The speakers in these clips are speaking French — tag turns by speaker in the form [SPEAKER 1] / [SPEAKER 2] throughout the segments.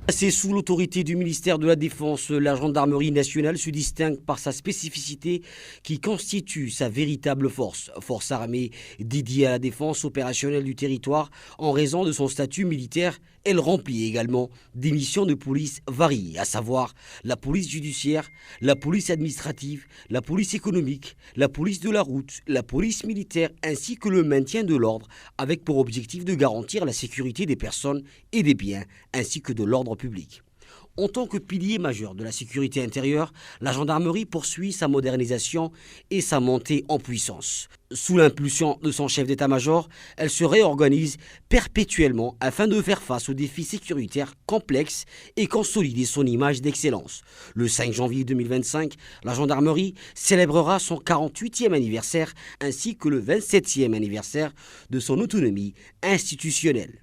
[SPEAKER 1] C'est sous l'autorité du ministère de la Défense, la gendarmerie nationale se distingue par sa spécificité qui constitue sa véritable force armée dédiée à la défense opérationnelle du territoire en raison de son statut militaire. Elle remplit également des missions de police variées, à savoir la police judiciaire, la police administrative, la police économique, la police de la route, la police militaire ainsi que le maintien de l'ordre avec pour objectif de garantir la sécurité des personnes et des biens ainsi que de l'ordre public. En tant que pilier majeur de la sécurité intérieure, la gendarmerie poursuit sa modernisation et sa montée en puissance. Sous l'impulsion de son chef d'état-major, elle se réorganise perpétuellement afin de faire face aux défis sécuritaires complexes et consolider son image d'excellence. Le 5 janvier 2025, la gendarmerie célébrera son 48e anniversaire ainsi que le 27e anniversaire de son autonomie institutionnelle.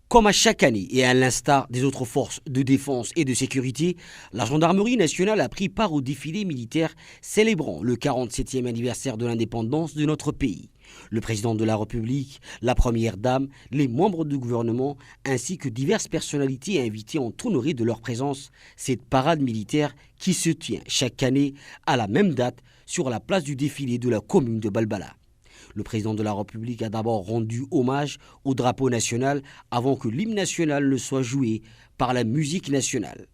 [SPEAKER 1] Comme à chaque année et à l'instar des autres forces de défense et de sécurité, la gendarmerie nationale a pris part au défilé militaire célébrant le 47e anniversaire de l'indépendance de notre pays. Le président de la République, la première dame, les membres du gouvernement ainsi que diverses personnalités invitées ont honoré de leur présence cette parade militaire qui se tient chaque année à la même date sur la place du défilé de la commune de Balbala. Le président de la République a d'abord rendu hommage au drapeau national avant que l'hymne national ne soit joué par la musique nationale.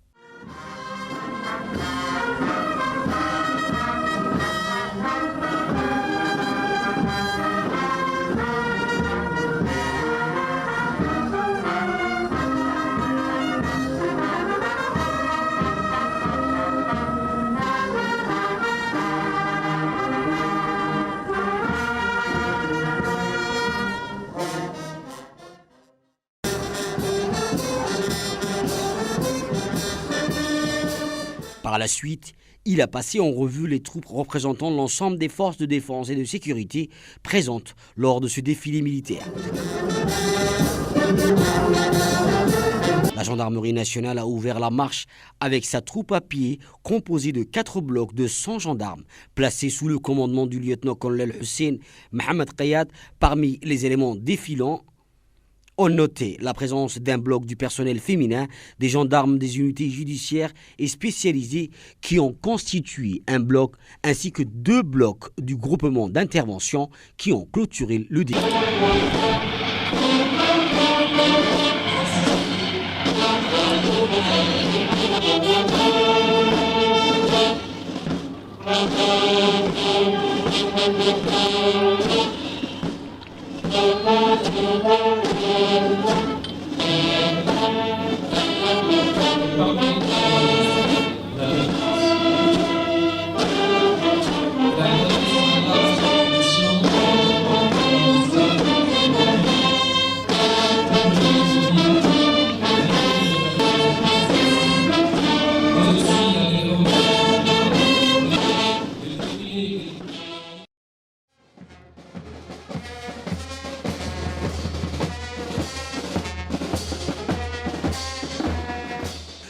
[SPEAKER 1] Par la suite, il a passé en revue les troupes représentant l'ensemble des forces de défense et de sécurité présentes lors de ce défilé militaire. La gendarmerie nationale a ouvert la marche avec sa troupe à pied composée de 4 blocs de 100 gendarmes placés sous le commandement du lieutenant-colonel Hussein Mohamed Qayad. Parmi les éléments défilants, on notait la présence d'un bloc du personnel féminin, des gendarmes des unités judiciaires et spécialisées qui ont constitué un bloc, ainsi que 2 blocs du groupement d'intervention qui ont clôturé le défilé.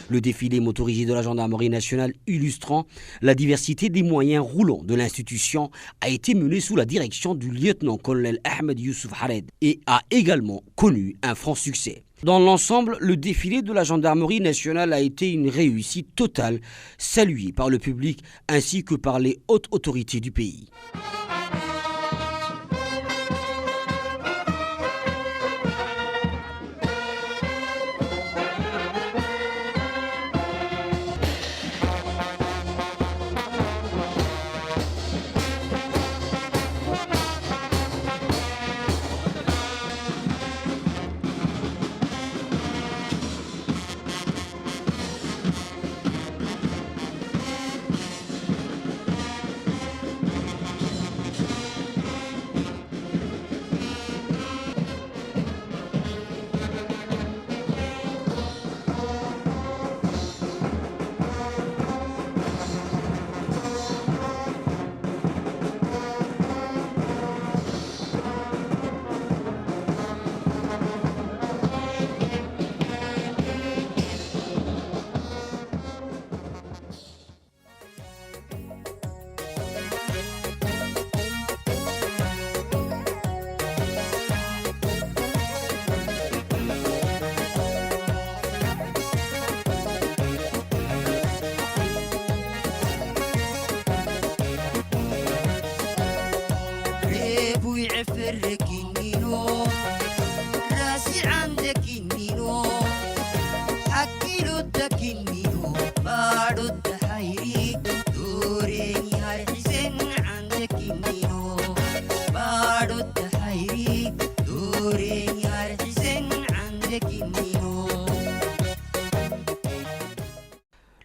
[SPEAKER 1] Le défilé motorisé de la gendarmerie nationale illustrant la diversité des moyens roulants de l'institution a été mené sous la direction du lieutenant-colonel Ahmed Youssouf Hared et a également connu un franc succès. Dans l'ensemble, le défilé de la gendarmerie nationale a été une réussite totale, saluée par le public ainsi que par les hautes autorités du pays.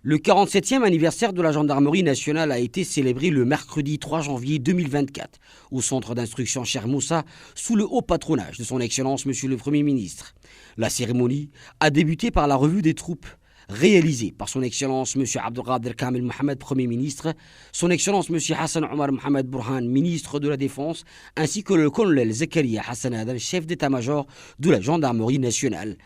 [SPEAKER 1] Le 47e anniversaire de la gendarmerie nationale a été célébré le mercredi 3 janvier 2024 au centre d'instruction Cheikh Moussa sous le haut patronage de son Excellence Monsieur le Premier ministre. La cérémonie a débuté par la revue des troupes réalisée par son Excellence Monsieur Abdelkader Kamel Mohamed, Premier ministre, son Excellence Monsieur Hassan Omar Mohamed Bourhan, ministre de la Défense, ainsi que le colonel Zakaria Hassan Adam, chef d'état-major de la gendarmerie nationale.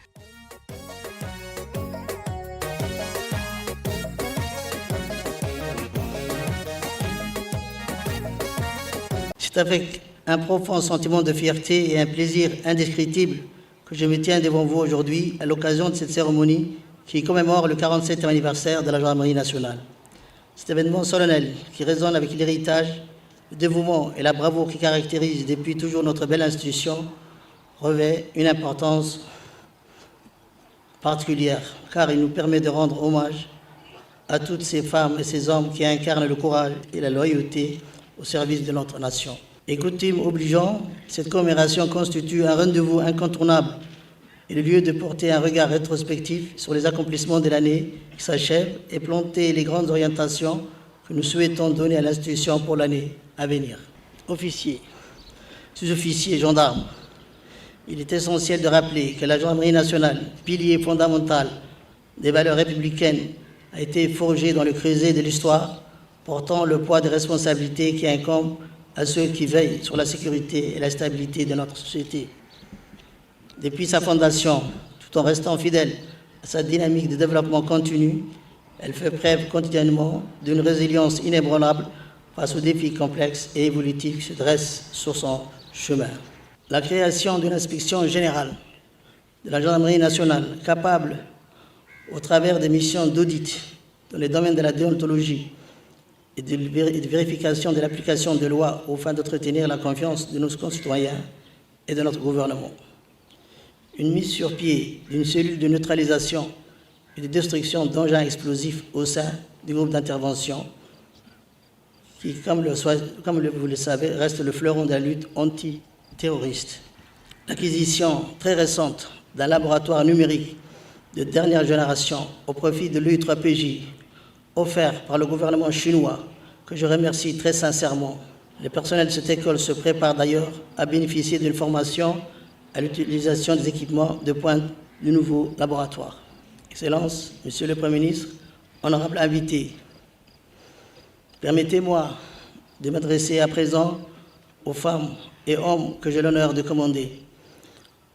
[SPEAKER 2] C'est avec un profond sentiment de fierté et un plaisir indescriptible que je me tiens devant vous aujourd'hui à l'occasion de cette cérémonie qui commémore le 47e anniversaire de la gendarmerie nationale. Cet événement solennel qui résonne avec l'héritage, le dévouement et la bravoure qui caractérisent depuis toujours notre belle institution revêt une importance particulière car il nous permet de rendre hommage à toutes ces femmes et ces hommes qui incarnent le courage et la loyauté au service de notre nation. Et coutume obligeant, cette commémoration constitue un rendez-vous incontournable et le lieu de porter un regard rétrospectif sur les accomplissements de l'année qui s'achève et planter les grandes orientations que nous souhaitons donner à l'institution pour l'année à venir. Officiers, sous-officiers, gendarmes, il est essentiel de rappeler que la gendarmerie nationale, pilier fondamental des valeurs républicaines, a été forgée dans le creuset de l'histoire, portant le poids des responsabilités qui incombent à ceux qui veillent sur la sécurité et la stabilité de notre société. Depuis sa fondation, tout en restant fidèle à sa dynamique de développement continu, elle fait preuve quotidiennement d'une résilience inébranlable face aux défis complexes et évolutifs qui se dressent sur son chemin. La création d'une inspection générale de la gendarmerie nationale capable, au travers des missions d'audit dans les domaines de la déontologie, et de vérification de l'application des lois aux fins d'entretenir la confiance de nos concitoyens et de notre gouvernement. Une mise sur pied d'une cellule de neutralisation et de destruction d'engins explosifs au sein du groupe d'intervention qui, comme vous le savez, reste le fleuron de la lutte antiterroriste. L'acquisition très récente d'un laboratoire numérique de dernière génération au profit de l'U3PJ offert par le gouvernement chinois, que je remercie très sincèrement. Les personnels de cette école se préparent d'ailleurs à bénéficier d'une formation à l'utilisation des équipements de pointe du nouveau laboratoire. Excellences, Monsieur le Premier ministre, honorables invités, permettez-moi de m'adresser à présent aux femmes et hommes que j'ai l'honneur de commander,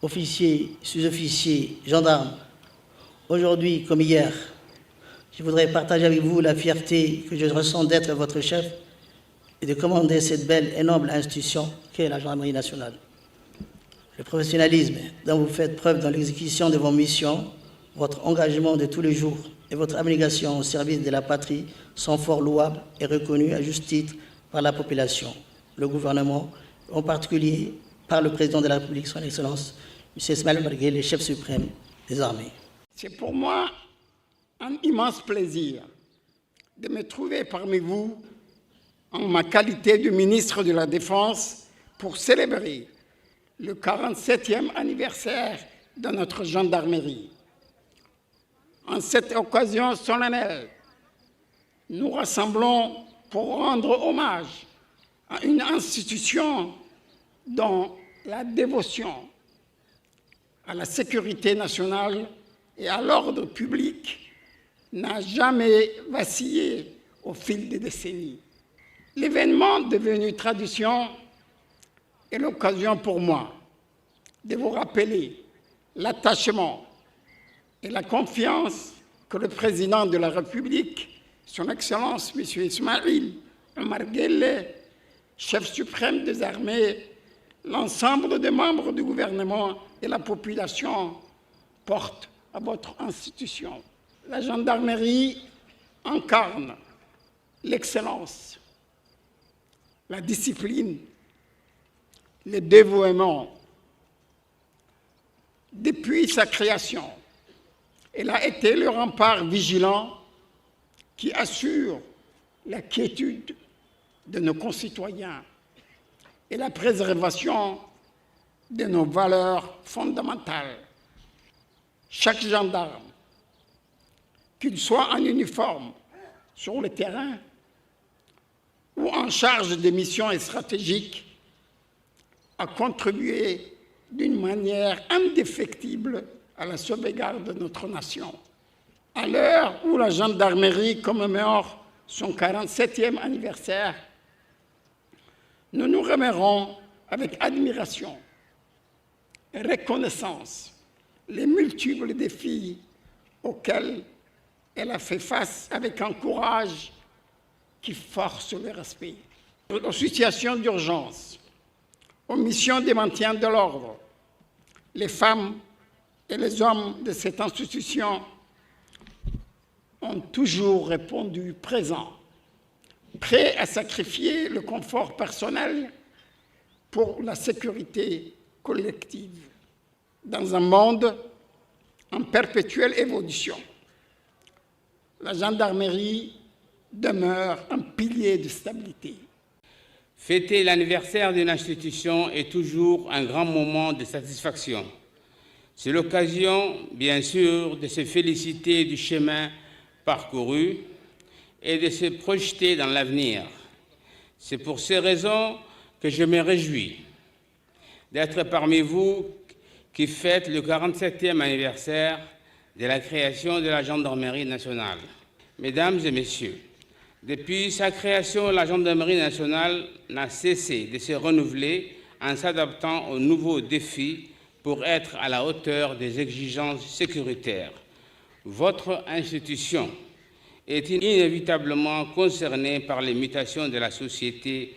[SPEAKER 2] officiers, sous-officiers, gendarmes. Aujourd'hui comme hier, je voudrais partager avec vous la fierté que je ressens d'être votre chef et de commander cette belle et noble institution qu'est la gendarmerie nationale. Le professionnalisme dont vous faites preuve dans l'exécution de vos missions, votre engagement de tous les jours et votre abnégation au service de la patrie sont fort louables et reconnus à juste titre par la population, le gouvernement, en particulier par le président de la République, son Excellence, M. Ismaël Omar Guelleh, le chef suprême des armées.
[SPEAKER 3] C'est pour moi un immense plaisir de me trouver parmi vous en ma qualité de ministre de la Défense pour célébrer le 47e anniversaire de notre gendarmerie. En cette occasion solennelle, nous rassemblons pour rendre hommage à une institution dont la dévotion à la sécurité nationale et à l'ordre public n'a jamais vacillé au fil des décennies. L'événement devenu tradition est l'occasion pour moi de vous rappeler l'attachement et la confiance que le président de la République, son Excellence M. Ismaël Omar Guelleh, chef suprême des armées, l'ensemble des membres du gouvernement et la population portent à votre institution. La gendarmerie incarne l'excellence, la discipline, le dévouement. Depuis sa création, elle a été le rempart vigilant qui assure la quiétude de nos concitoyens et la préservation de nos valeurs fondamentales. chaque gendarme, qu'il soit en uniforme sur le terrain ou en charge des missions stratégiques, a contribué d'une manière indéfectible à la sauvegarde de notre nation. À l'heure où la gendarmerie commémore son 47e anniversaire, nous nous remémorons avec admiration et reconnaissance les multiples défis auxquels elle a fait face avec un courage qui force le respect. Aux situations d'urgence, aux missions de maintien de l'ordre, les femmes et les hommes de cette institution ont toujours répondu présents, prêts à sacrifier le confort personnel pour la sécurité collective, dans un monde en perpétuelle évolution. La gendarmerie demeure un pilier de stabilité.
[SPEAKER 4] Fêter l'anniversaire d'une institution est toujours un grand moment de satisfaction. C'est l'occasion, bien sûr, de se féliciter du chemin parcouru et de se projeter dans l'avenir. C'est pour ces raisons que je me réjouis d'être parmi vous qui fêtent le 47e anniversaire de la création de la Gendarmerie nationale. Mesdames et messieurs, depuis sa création, la Gendarmerie nationale n'a cessé de se renouveler en s'adaptant aux nouveaux défis pour être à la hauteur des exigences sécuritaires. Votre institution est inévitablement concernée par les mutations de la société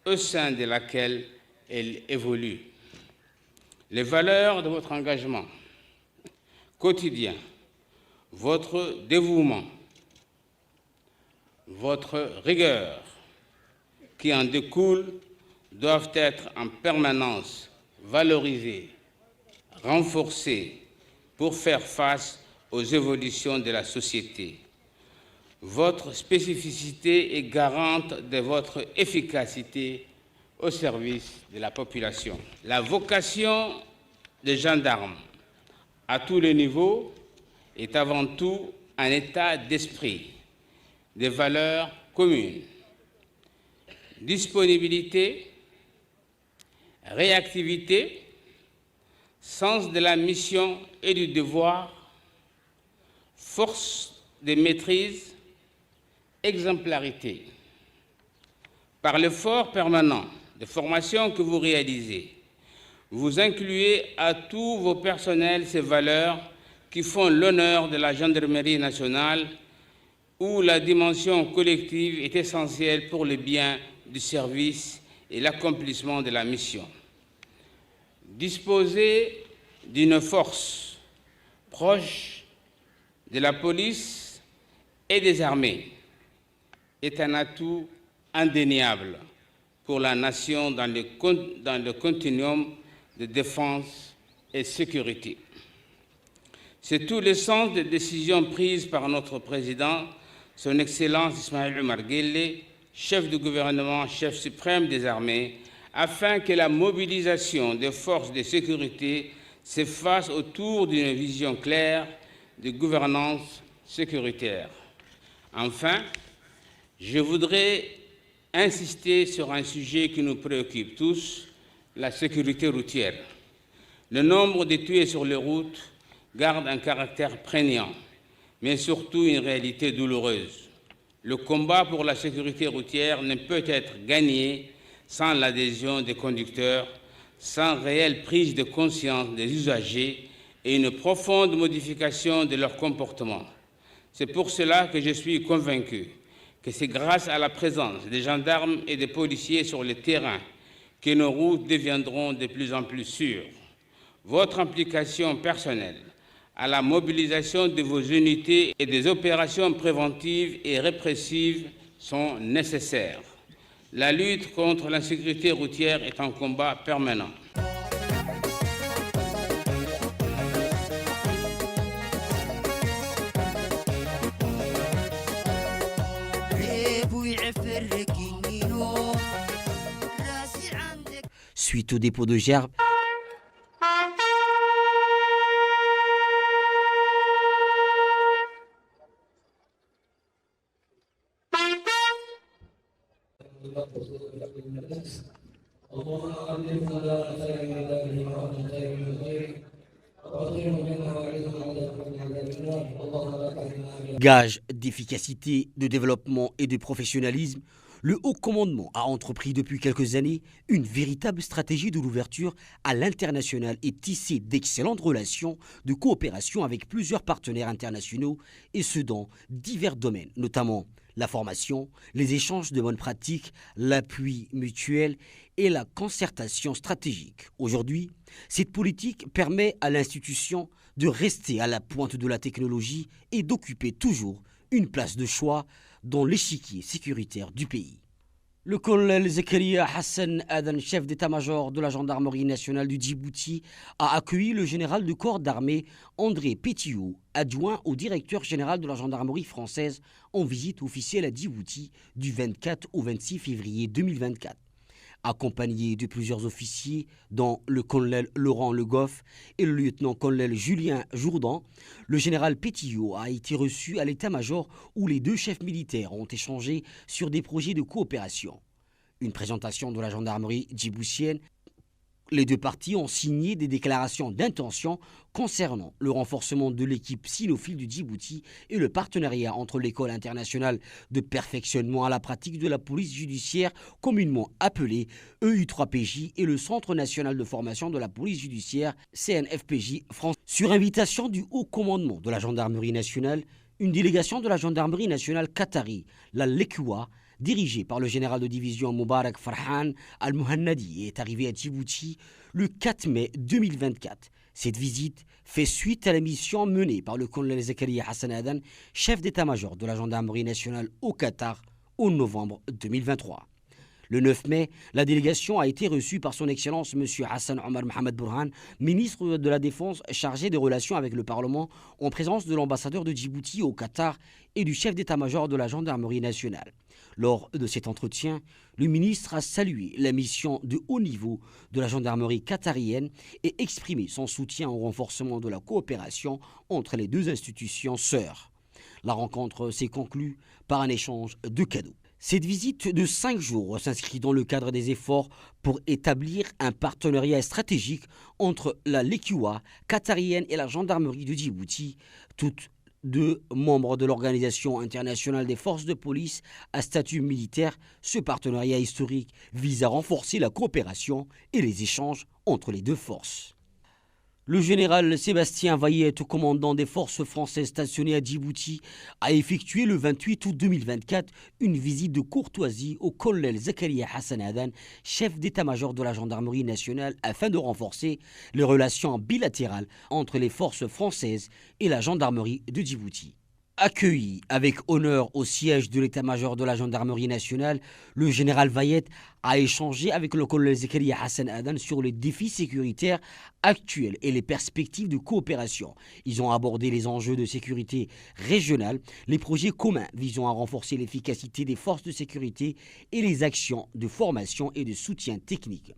[SPEAKER 4] au sein de laquelle elle évolue. Les valeurs de votre engagement quotidien, votre dévouement, votre rigueur qui en découle doivent être en permanence valorisées, renforcées pour faire face aux évolutions de la société. Votre spécificité est garante de votre efficacité au service de la population. La vocation des gendarmes à tous les niveaux est avant tout un état d'esprit, des valeurs communes, disponibilité, réactivité, sens de la mission et du devoir, force de maîtrise, exemplarité. Par l'effort permanent de formation que vous réalisez, vous incluez à tous vos personnels ces valeurs qui font l'honneur de la Gendarmerie nationale, où la dimension collective est essentielle pour le bien du service et l'accomplissement de la mission. Disposer d'une force proche de la police et des armées est un atout indéniable pour la nation dans le continuum de défense et sécurité. C'est tout le sens des décisions prises par notre président, son Excellence Ismaël Omar Guelleh, chef du gouvernement, chef suprême des armées, afin que la mobilisation des forces de sécurité se fasse autour d'une vision claire de gouvernance sécuritaire. Enfin, je voudrais insister sur un sujet qui nous préoccupe tous, la sécurité routière. Le nombre de tués sur les routes garde un caractère prégnant, mais surtout une réalité douloureuse. Le combat pour la sécurité routière ne peut être gagné sans l'adhésion des conducteurs, sans réelle prise de conscience des usagers et une profonde modification de leur comportement. C'est pour cela que je suis convaincu que c'est grâce à la présence des gendarmes et des policiers sur le terrain que nos routes deviendront de plus en plus sûres. Votre implication personnelle à la mobilisation de vos unités et des opérations préventives et répressives sont nécessaires. La lutte contre l'insécurité routière est un combat permanent.
[SPEAKER 1] Suite au dépôt de gerbes, Gage d'efficacité, de développement et de professionnalisme, le haut commandement a entrepris depuis quelques années une véritable stratégie de l'ouverture à l'international et tissé d'excellentes relations de coopération avec plusieurs partenaires internationaux et ce dans divers domaines, notamment la formation, les échanges de bonnes pratiques, l'appui mutuel et la concertation stratégique. Aujourd'hui, cette politique permet à l'institution de rester à la pointe de la technologie et d'occuper toujours une place de choix dans l'échiquier sécuritaire du pays. Le colonel Zakaria Hassan Adan, chef d'état-major de la gendarmerie nationale du Djibouti, a accueilli le général de corps d'armée André Pétillot, adjoint au directeur général de la gendarmerie française, en visite officielle à Djibouti du 24 au 26 février 2024. Accompagné de plusieurs officiers, dont le colonel Laurent Le Goff et le lieutenant-colonel Julien Jourdan, le général Pétillot a été reçu à l'état-major où les deux chefs militaires ont échangé sur des projets de coopération. Une présentation de la gendarmerie djiboutienne. Les deux parties ont signé des déclarations d'intention concernant le renforcement de l'équipe cynophile du Djibouti et le partenariat entre l'École internationale de perfectionnement à la pratique de la police judiciaire, communément appelée EU3PJ, et le Centre national de formation de la police judiciaire, CNFPJ France. Sur invitation du haut commandement de la gendarmerie nationale, une délégation de la gendarmerie nationale qatari, la LECUA, dirigé par le général de division Moubarak Farhan Al-Muhannadi, est arrivé à Djibouti le 4 mai 2024. Cette visite fait suite à la mission menée par le colonel Zakaria Hassan Adan, chef d'état-major de la gendarmerie nationale au Qatar, en novembre 2023. Le 9 mai, la délégation a été reçue par son Excellence M. Hassan Omar Mohamed Bourhan, ministre de la Défense chargé des relations avec le Parlement, en présence de l'ambassadeur de Djibouti au Qatar et du chef d'état-major de la gendarmerie nationale. Lors de cet entretien, le ministre a salué la mission de haut niveau de la gendarmerie qatarienne et exprimé son soutien au renforcement de la coopération entre les deux institutions sœurs. La rencontre s'est conclue par un échange de cadeaux. Cette visite de 5 jours s'inscrit dans le cadre des efforts pour établir un partenariat stratégique entre la LECUA qatarienne et la gendarmerie de Djibouti, toutes deux membres de l'Organisation internationale des forces de police à statut militaire. Ce partenariat historique vise à renforcer la coopération et les échanges entre les deux forces. Le général Sébastien Vayette, commandant des forces françaises stationnées à Djibouti, a effectué le 28 août 2024 une visite de courtoisie au colonel Zakaria Hassan Adan, chef d'état-major de la gendarmerie nationale, afin de renforcer les relations bilatérales entre les forces françaises et la gendarmerie de Djibouti. Accueilli avec honneur au siège de l'état-major de la gendarmerie nationale, le général Vayette a échangé avec le colonel Zakaria Hassan Adan sur les défis sécuritaires actuels et les perspectives de coopération. Ils ont abordé les enjeux de sécurité régionale, les projets communs visant à renforcer l'efficacité des forces de sécurité et les actions de formation et de soutien technique.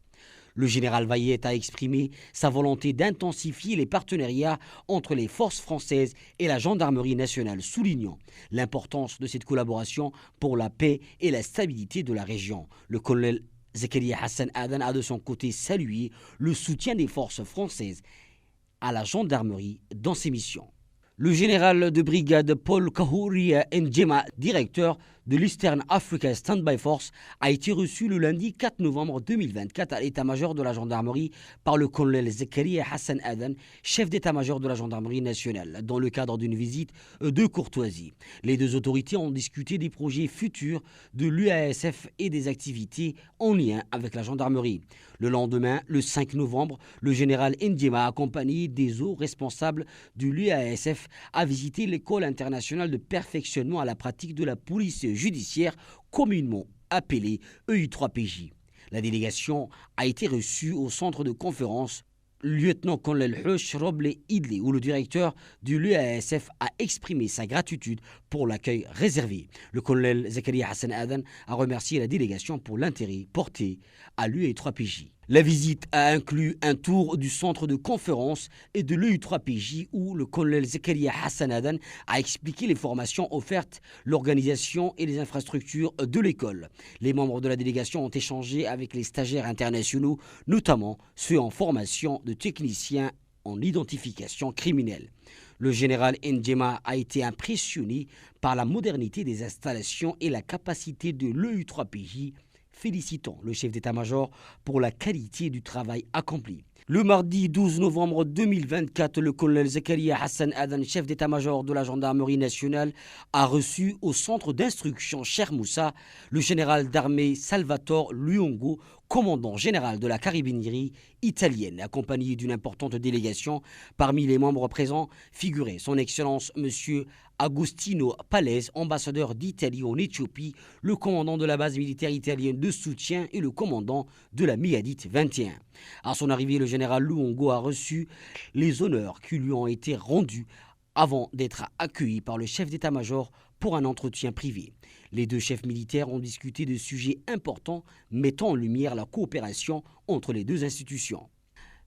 [SPEAKER 1] Le général Vayette a exprimé sa volonté d'intensifier les partenariats entre les forces françaises et la gendarmerie nationale, soulignant l'importance de cette collaboration pour la paix et la stabilité de la région. Le colonel Zakaria Hassan Adan a de son côté salué le soutien des forces françaises à la gendarmerie dans ses missions. Le général de brigade Paul Kahouria Ndjema, directeur de l'Eastern Africa Standby Force, a été reçu le lundi 4 novembre 2024 à l'état-major de la gendarmerie par le colonel Zakaria Hassan Adan, chef d'état-major de la gendarmerie nationale, dans le cadre d'une visite de courtoisie. Les deux autorités ont discuté des projets futurs de l'UASF et des activités en lien avec la gendarmerie. Le lendemain, le 5 novembre, le général Ndjema, accompagné des hauts responsables de l'UASF, a visité l'école internationale de perfectionnement à la pratique de la police judiciaire, communément appelée EU3PJ. La délégation a été reçue au centre de conférence lieutenant-colonel Hush Roble Idley, où le directeur de l'UASF a exprimé sa gratitude pour l'accueil réservé. Le colonel Zakaria Hassan Adan a remercié la délégation pour l'intérêt porté à l'UE3PJ. La visite a inclus un tour du centre de conférence et de l'EU3PJ où le colonel Zakaria Hassan Adan a expliqué les formations offertes, l'organisation et les infrastructures de l'école. Les membres de la délégation ont échangé avec les stagiaires internationaux, notamment ceux en formation de techniciens en identification criminelle. Le général N'Djema a été impressionné par la modernité des installations et la capacité de l'EU3PJ, félicitant le chef d'état-major pour la qualité du travail accompli. Le mardi 12 novembre 2024, le colonel Zakaria Hassan Adan, chef d'état-major de la gendarmerie nationale, a reçu au centre d'instruction Cher Moussa le général d'armée Salvatore Luongo, commandant général de la carabinieri italienne, accompagné d'une importante délégation. Parmi les membres présents figurait son Excellence M. Agostino Palese, ambassadeur d'Italie en Éthiopie, le commandant de la base militaire italienne de soutien et le commandant de la Miadite 21. À son arrivée, le général Luongo a reçu les honneurs qui lui ont été rendus avant d'être accueilli par le chef d'état-major pour un entretien privé. Les deux chefs militaires ont discuté de sujets importants mettant en lumière la coopération entre les deux institutions.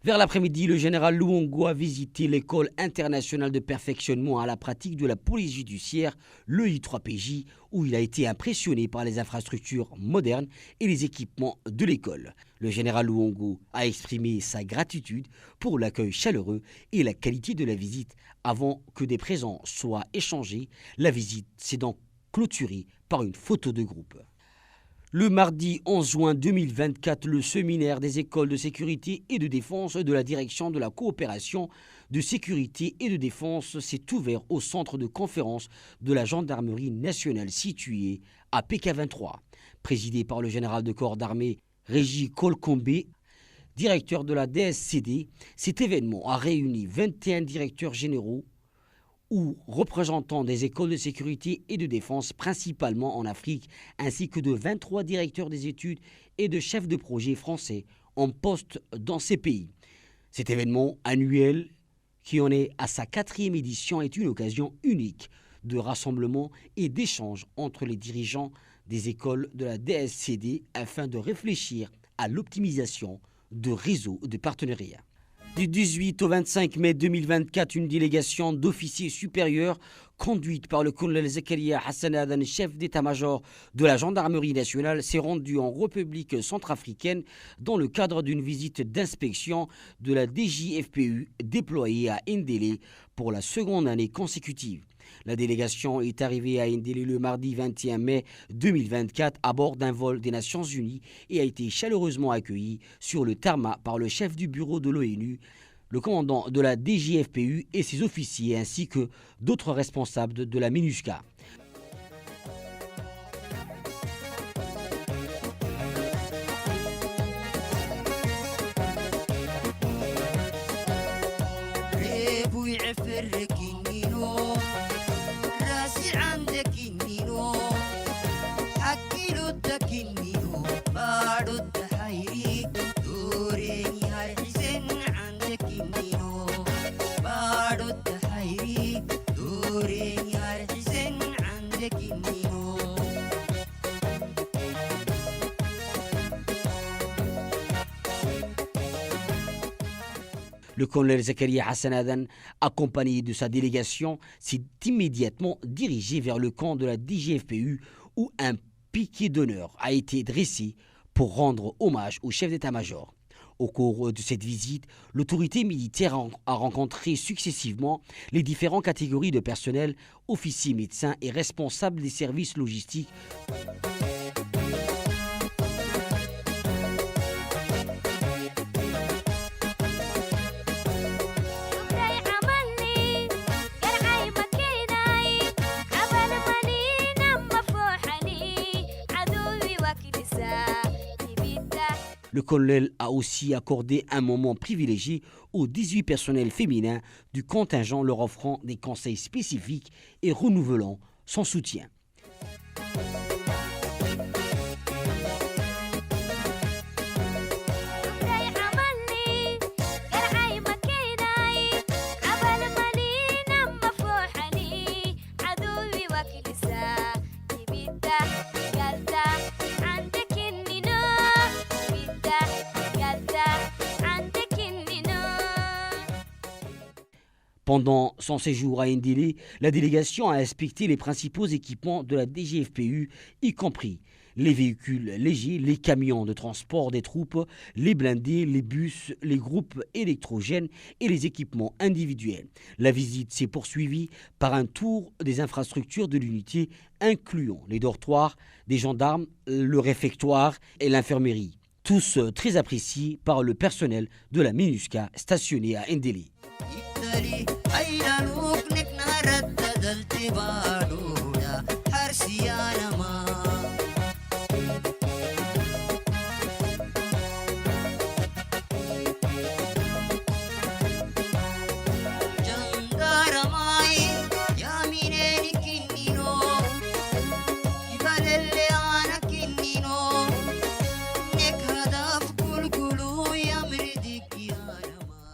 [SPEAKER 1] Vers l'après-midi, le général Luongo a visité l'école internationale de perfectionnement à la pratique de la police judiciaire, l'EI3PJ, où il a été impressionné par les infrastructures modernes et les équipements de l'école. Le général Luongo a exprimé sa gratitude pour l'accueil chaleureux et la qualité de la visite. Avant que des présents soient échangés, la visite s'est donc clôturée par une photo de groupe. Le mardi 11 juin 2024, le séminaire des écoles de sécurité et de défense de la direction de la coopération de sécurité et de défense s'est ouvert au centre de conférence de la gendarmerie nationale située à PK23. Présidé par le général de corps d'armée Régis Kolkombe, directeur de la DSCD, cet événement a réuni 21 directeurs généraux ou représentants des écoles de sécurité et de défense, principalement en Afrique, ainsi que de 23 directeurs des études et de chefs de projet français en poste dans ces pays. Cet événement annuel, qui en est à sa 4e édition, est une occasion unique de rassemblement et d'échange entre les dirigeants des écoles de la DSCD afin de réfléchir à l'optimisation de réseaux de partenariat. Du 18 au 25 mai 2024, une délégation d'officiers supérieurs conduite par le colonel Zakaria Hassan Adan, chef d'état-major de la gendarmerie nationale, s'est rendue en République centrafricaine dans le cadre d'une visite d'inspection de la DJFPU déployée à Ndélé pour la seconde année consécutive. La délégation est arrivée à Ndélé le mardi 21 mai 2024 à bord d'un vol des Nations Unies et a été chaleureusement accueillie sur le tarmac par le chef du bureau de l'ONU, le commandant de la DJFPU et ses officiers ainsi que d'autres responsables de la MINUSCA. Le colonel Zakaria Hassan Adan, accompagné de sa délégation, s'est immédiatement dirigé vers le camp de la DGFPU où un piquet d'honneur a été dressé pour rendre hommage au chef d'état-major. Au cours de cette visite, l'autorité militaire a rencontré successivement les différentes catégories de personnel, officiers, médecins et responsables des services logistiques. Le colonel a aussi accordé un moment privilégié aux 18 personnels féminins du contingent, leur offrant des conseils spécifiques et renouvelant son soutien.
[SPEAKER 5] قلت
[SPEAKER 1] Pendant son séjour à Ndélé, la délégation a inspecté les principaux équipements de la DGFPU, y compris les véhicules légers, les camions de transport des troupes, les blindés, les bus, les groupes électrogènes et les équipements individuels. La visite s'est poursuivie par un tour des infrastructures de l'unité, incluant les dortoirs des gendarmes, le réfectoire et l'infirmerie. Tous très appréciés par le personnel de la MINUSCA stationné à Ndélé.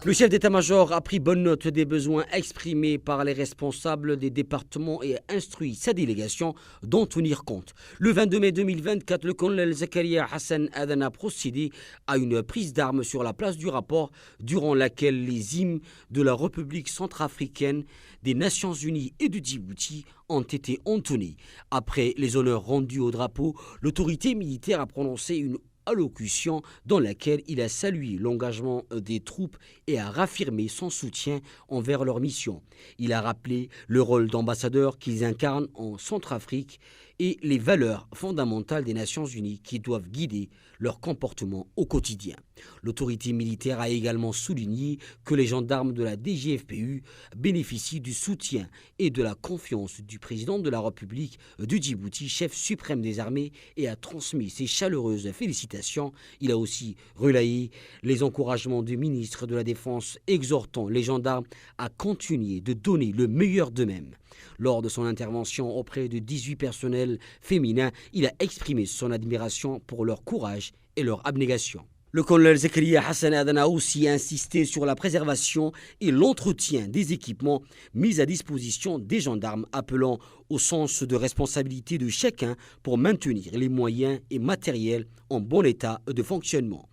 [SPEAKER 1] Le chef d'état-major a pris bonne note des besoins exprimés par les responsables des départements et a instruit sa délégation d'en tenir compte. Le 22 mai 2024, le colonel Zakaria Hassan Adana a procédé à une prise d'armes sur la place du rapport durant laquelle les hymnes de la République centrafricaine, des Nations Unies et de Djibouti ont été entonnés. Après les honneurs rendus au drapeau, l'autorité militaire a prononcé une allocution dans laquelle il a salué l'engagement des troupes et a raffirmé son soutien envers leur mission. Il a rappelé le rôle d'ambassadeur qu'ils incarnent en Centrafrique et les valeurs fondamentales des Nations Unies qui doivent guider leur comportement au quotidien. L'autorité militaire a également souligné que les gendarmes de la DGFPU bénéficient du soutien et de la confiance du président de la République de Djibouti, chef suprême des armées, et a transmis ses chaleureuses félicitations. Il a aussi relayé les encouragements du ministre de la Défense, exhortant les gendarmes à continuer de donner le meilleur d'eux-mêmes. Lors de son intervention auprès de 18 personnels féminins, il a exprimé son admiration pour leur courage et leur abnégation. Le colonel Zakaria Hassan Adana a aussi insisté sur la préservation et l'entretien des équipements mis à disposition des gendarmes, appelant au sens de responsabilité de chacun pour maintenir les moyens et matériels en bon état de fonctionnement.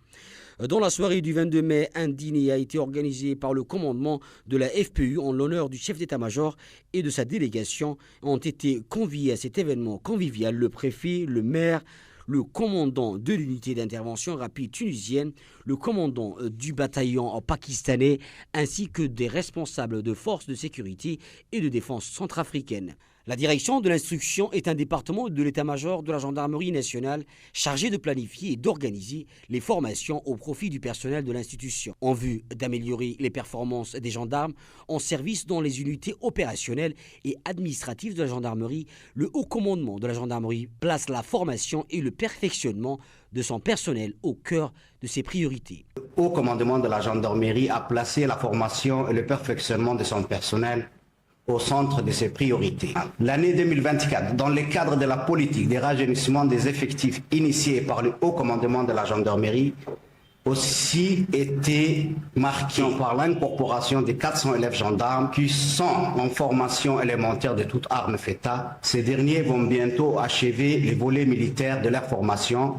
[SPEAKER 1] Dans la soirée du 22 mai, un dîner a été organisé par le commandement de la FPU en l'honneur du chef d'état-major et de sa délégation. Ont été conviés à cet événement convivial le préfet, le maire, le commandant de l'unité d'intervention rapide tunisienne, le commandant du bataillon pakistanais, ainsi que des responsables de forces de sécurité et de défense centrafricaines. La direction de l'instruction est un département de l'état-major de la gendarmerie nationale chargé de planifier et d'organiser les formations au profit du personnel de l'institution, en vue d'améliorer les performances des gendarmes en service dans les unités opérationnelles et administratives de la gendarmerie. Le haut commandement de la gendarmerie place la formation et le perfectionnement de son personnel au cœur de ses priorités.
[SPEAKER 5] Le haut commandement de la gendarmerie a placé la formation et le perfectionnement de son personnel au centre de ses priorités. L'année 2024, dans le cadre de la politique de rajeunissement des effectifs initiée par le haut commandement de la gendarmerie, aussi été marquée par l'incorporation des 400 élèves gendarmes qui sont en formation élémentaire de toute arme FETA. Ces derniers vont bientôt achever les volets militaires de leur formation,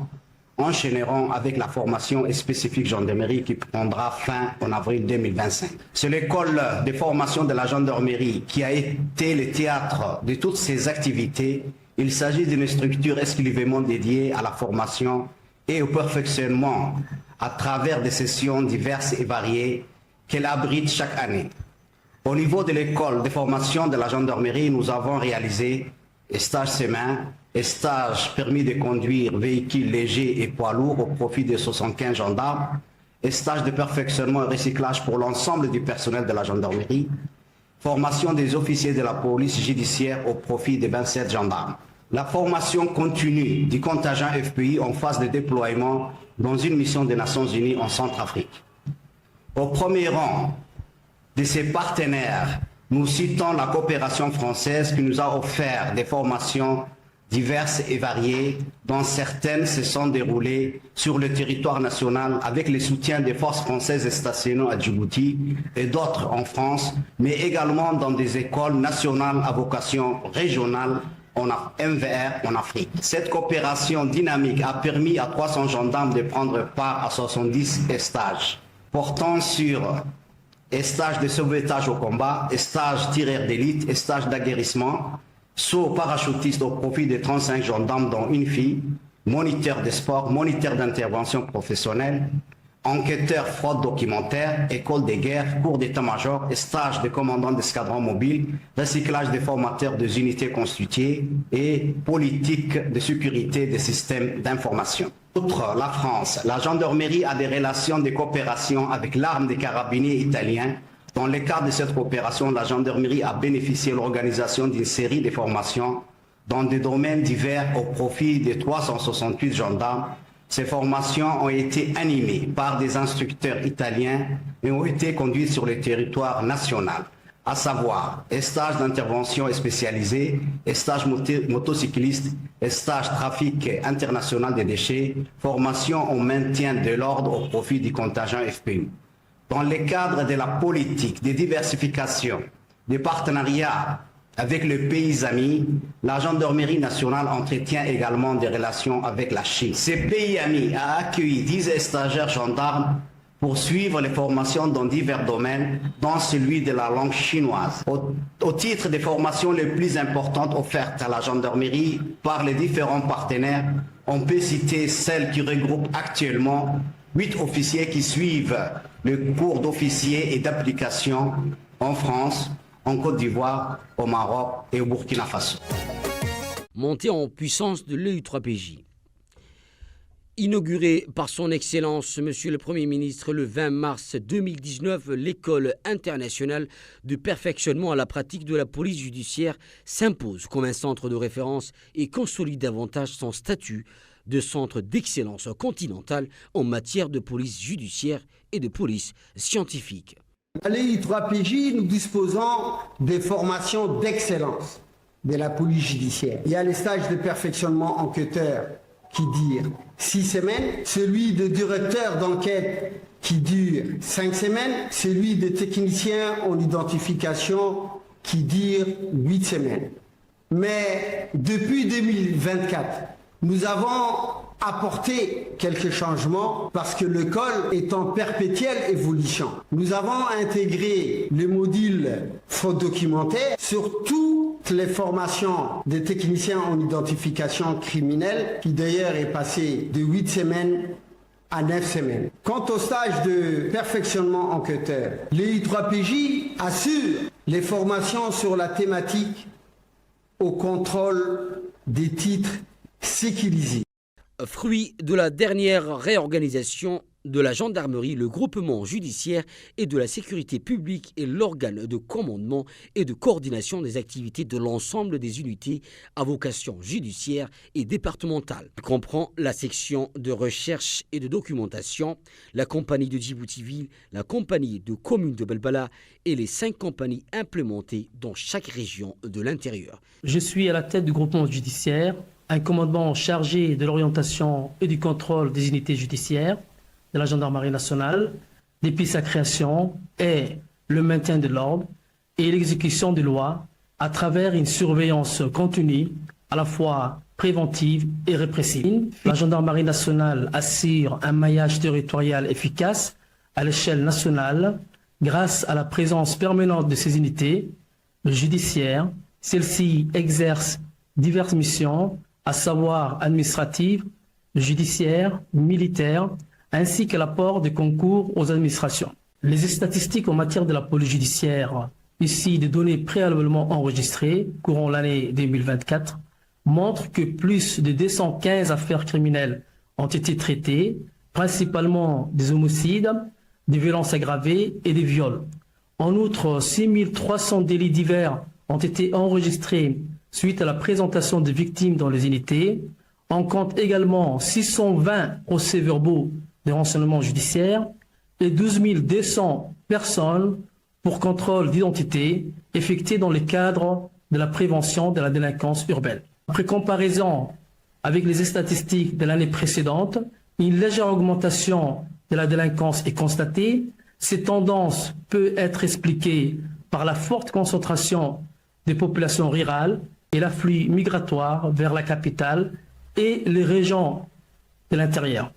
[SPEAKER 5] enchaîneront avec la formation spécifique gendarmerie qui prendra fin en avril 2025. C'est l'école de formation de la gendarmerie qui a été le théâtre de toutes ces activités. Il s'agit d'une structure exclusivement dédiée à la formation et au perfectionnement à travers des sessions diverses et variées qu'elle abrite chaque année. Au niveau de l'école de formation de la gendarmerie, nous avons réalisé stages semaines, stage permis de conduire véhicules légers et poids lourds au profit de 75 gendarmes, stage de perfectionnement et recyclage pour l'ensemble du personnel de la gendarmerie, formation des officiers de la police judiciaire au profit de 27 gendarmes. La formation continue du contingent FPI en phase de déploiement dans une mission des Nations Unies en Centrafrique. Au premier rang de ses partenaires, nous citons la coopération française qui nous a offert des formations diverses et variées, dont certaines se sont déroulées sur le territoire national avec le soutien des forces françaises stationnées à Djibouti et d'autres en France, mais également dans des écoles nationales à vocation régionale en MVR en Afrique. Cette coopération dynamique a permis à 300 gendarmes de prendre part à 70 stages portant sur stage de sauvetage au combat, stage tireur d'élite, stage d'aguerrissement, saut parachutiste au profit de 35 gendarmes dont une fille, moniteur de sport, moniteur d'intervention professionnelle, enquêteur fraude documentaire, école de guerre, cours d'état-major, stage de commandant d'escadron mobile, recyclage des formateurs des unités constituées et politique de sécurité des systèmes d'information. Outre la France, la gendarmerie a des relations de coopération avec l'arme des carabiniers italiens. Dans le cadre de cette coopération, la gendarmerie a bénéficié de l'organisation d'une série de formations dans des domaines divers au profit de 368 gendarmes. Ces formations ont été animées par des instructeurs italiens et ont été conduites sur le territoire national, à savoir stage d'intervention spécialisé, stage motocycliste, stage trafic international des déchets, formation au maintien de l'ordre au profit du contingent FPU. Dans le cadre de la politique de diversification, des partenariats avec les pays amis, la gendarmerie nationale entretient également des relations avec la Chine. Ce pays ami a accueilli 10 stagiaires gendarmes pour suivre les formations dans divers domaines, dont celui de la langue chinoise. Au titre des formations les plus importantes offertes à la gendarmerie par les différents partenaires, on peut citer celles qui regroupent actuellement 8 officiers qui suivent le cours d'officier et d'application en France, en Côte d'Ivoire, au Maroc et au Burkina Faso.
[SPEAKER 1] Montée en puissance de l'EU3PJ. Inaugurée par son Excellence, Monsieur le Premier ministre, le 20 mars 2019, l'École internationale de perfectionnement à la pratique de la police judiciaire s'impose comme un centre de référence et consolide davantage son statut de centre d'excellence continentale en matière de police judiciaire et de police scientifique.
[SPEAKER 6] À l'EU3PJ, nous disposons des formations d'excellence de la police judiciaire. Il y a les stages de perfectionnement enquêteur qui durent 6 semaines, celui de directeur d'enquête qui dure 5 semaines, celui de technicien en identification qui dure 8 semaines. Mais depuis 2024, nous avons apporté quelques changements parce que l'école est en perpétuelle évolution. Nous avons intégré le module fraude documentaire sur toutes les formations des techniciens en identification criminelle qui d'ailleurs est passé de 8 semaines à 9 semaines. Quant au stage de perfectionnement enquêteur, l'EU3PJ assure les formations sur la thématique au contrôle des titres sécurisés.
[SPEAKER 1] Fruit de la dernière réorganisation de la gendarmerie, le groupement judiciaire et de la sécurité publique est l'organe de commandement et de coordination des activités de l'ensemble des unités à vocation judiciaire et départementale. Il comprend la section de recherche et de documentation, la compagnie de Djibouti-Ville, la compagnie de communes de Belbala et les 5 compagnies implémentées dans chaque région de l'intérieur.
[SPEAKER 7] Je suis à la tête du groupement judiciaire, un commandement chargé de l'orientation et du contrôle des unités judiciaires de la gendarmerie nationale depuis sa création est le maintien de l'ordre et l'exécution des lois à travers une surveillance continue à la fois préventive et répressive. La gendarmerie nationale assure un maillage territorial efficace à l'échelle nationale grâce à la présence permanente de ces unités judiciaires. Celles-ci exercent diverses missions, à savoir administratives, judiciaires, militaires, ainsi que l'apport de concours aux administrations. Les statistiques en matière de la police judiciaire, ici des données préalablement enregistrées courant l'année 2024, montrent que plus de 215 affaires criminelles ont été traitées, principalement des homicides, des violences aggravées et des viols. En outre, 6300 délits divers ont été enregistrés suite à la présentation des victimes dans les unités. On compte également 620 procès-verbaux de renseignement judiciaire et 12 200 personnes pour contrôle d'identité effectuées dans le cadre de la prévention de la délinquance urbaine. Après comparaison avec les statistiques de l'année précédente, une légère augmentation de la délinquance est constatée. Cette tendance peut être expliquée par la forte concentration des populations rurales et l'afflux migratoire vers la capitale et les régions de l'intérieur.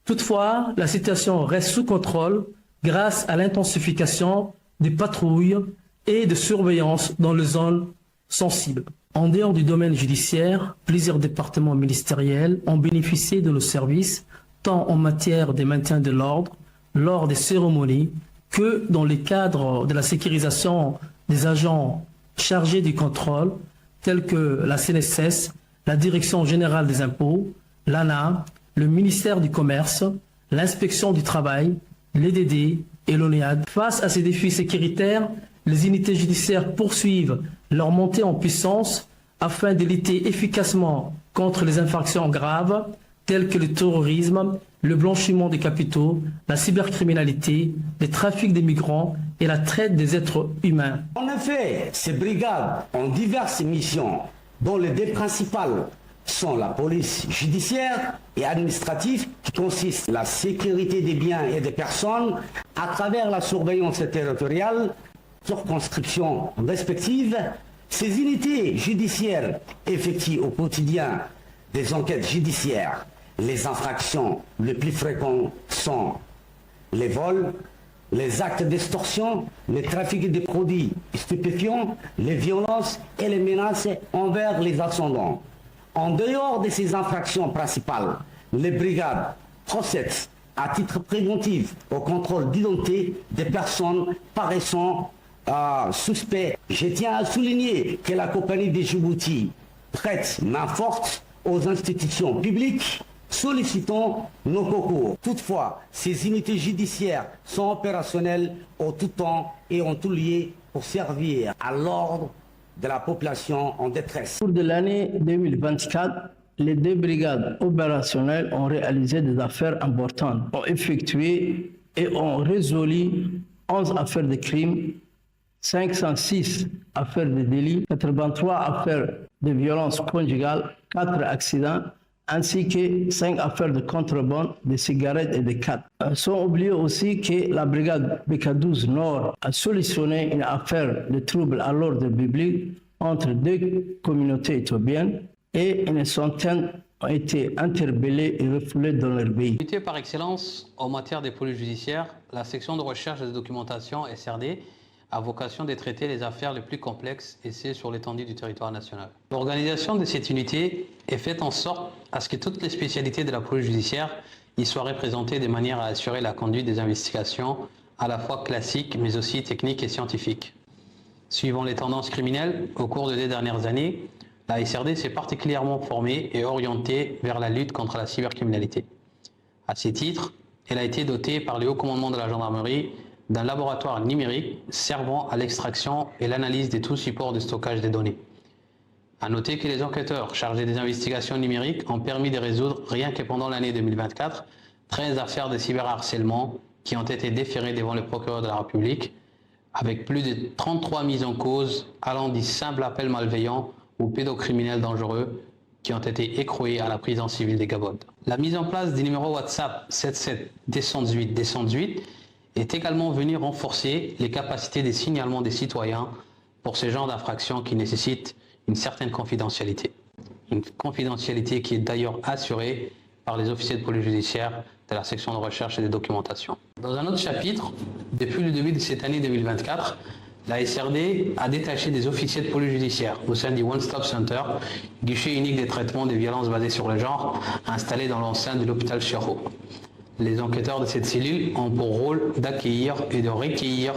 [SPEAKER 7] Toutefois, la situation reste sous contrôle grâce à l'intensification des patrouilles et de surveillance dans les zones sensibles. En dehors du domaine judiciaire, plusieurs départements ministériels ont bénéficié de nos services, tant en matière de maintien de l'ordre, lors des cérémonies, que dans le cadre de la sécurisation des agents chargés du contrôle, tels que la CNSS, la Direction générale des impôts, l'ANA, le ministère du Commerce, l'inspection du travail, l'EDD et l'ONEAD. Face à ces défis sécuritaires, les unités judiciaires poursuivent leur montée en puissance afin de lutter efficacement contre les infractions graves telles que le terrorisme, le blanchiment des capitaux, la cybercriminalité, le trafic des migrants et la traite des êtres humains.
[SPEAKER 8] En effet, ces brigades ont diverses missions, dont les deux principales sont la police judiciaire et administrative, qui consiste en la sécurité des biens et des personnes à travers la surveillance territoriale, circonscriptions respectives. Ces unités judiciaires effectuent au quotidien des enquêtes judiciaires. Les infractions les plus fréquentes sont les vols, les actes d'extorsion, le trafic de produits stupéfiants, les violences et les menaces envers les ascendants. En dehors de ces infractions principales, les brigades procèdent à titre préventif au contrôle d'identité des personnes paraissant suspectes. Je tiens à souligner que la compagnie de Djibouti prête main forte aux institutions publiques, sollicitant nos concours. Toutefois, ces unités judiciaires sont opérationnelles en tout temps et en tout lieu pour servir à l'ordre de la population en détresse.
[SPEAKER 9] Au cours de l'année 2024, les deux brigades opérationnelles ont réalisé des affaires importantes, ont effectué et ont résolu 11 affaires de crimes, 506 affaires de délits, 83 affaires de violences conjugales, 4 accidents, ainsi que 5 affaires de contrebande de cigarettes et de cannes. Sans oublier aussi que la brigade BK12 Nord a solutionné une affaire de troubles à l'ordre public entre deux communautés éthiopiennes et une centaine ont été interpellés et refoulés dans leur pays.
[SPEAKER 10] Unité par excellence en matière de police judiciaire, la section de recherche et de documentation SRD a vocation de traiter les affaires les plus complexes et c'est sur l'étendue du territoire national. L'organisation de cette unité est faite en sorte à ce que toutes les spécialités de la police judiciaire y soient représentées de manière à assurer la conduite des investigations à la fois classiques mais aussi techniques et scientifiques. Suivant les tendances criminelles, au cours des 2 dernières années, la SRD s'est particulièrement formée et orientée vers la lutte contre la cybercriminalité. À ce titre, elle a été dotée par le haut commandement de la gendarmerie d'un laboratoire numérique servant à l'extraction et l'analyse de tout support de stockage des données. À noter que les enquêteurs chargés des investigations numériques ont permis de résoudre, rien que pendant l'année 2024, 13 affaires de cyberharcèlement qui ont été déférées devant le procureur de la République, avec plus de 33 mises en cause allant du simple appel malveillant ou pédocriminels dangereux qui ont été écroués à la prison civile des Gabodes. La mise en place du numéro WhatsApp 77 218 218 est également venue renforcer les capacités de signalement des citoyens pour ce genre d'infractions qui nécessitent une certaine confidentialité. Une confidentialité qui est d'ailleurs assurée par les officiers de police judiciaire de la section de recherche et de documentation. Dans un autre chapitre, depuis le début de cette année 2024, la SRD a détaché des officiers de police judiciaire au sein du One Stop Center, guichet unique des traitements des violences basées sur le genre, installé dans l'enceinte de l'hôpital Chiro. Les enquêteurs de cette cellule ont pour rôle d'accueillir et de recueillir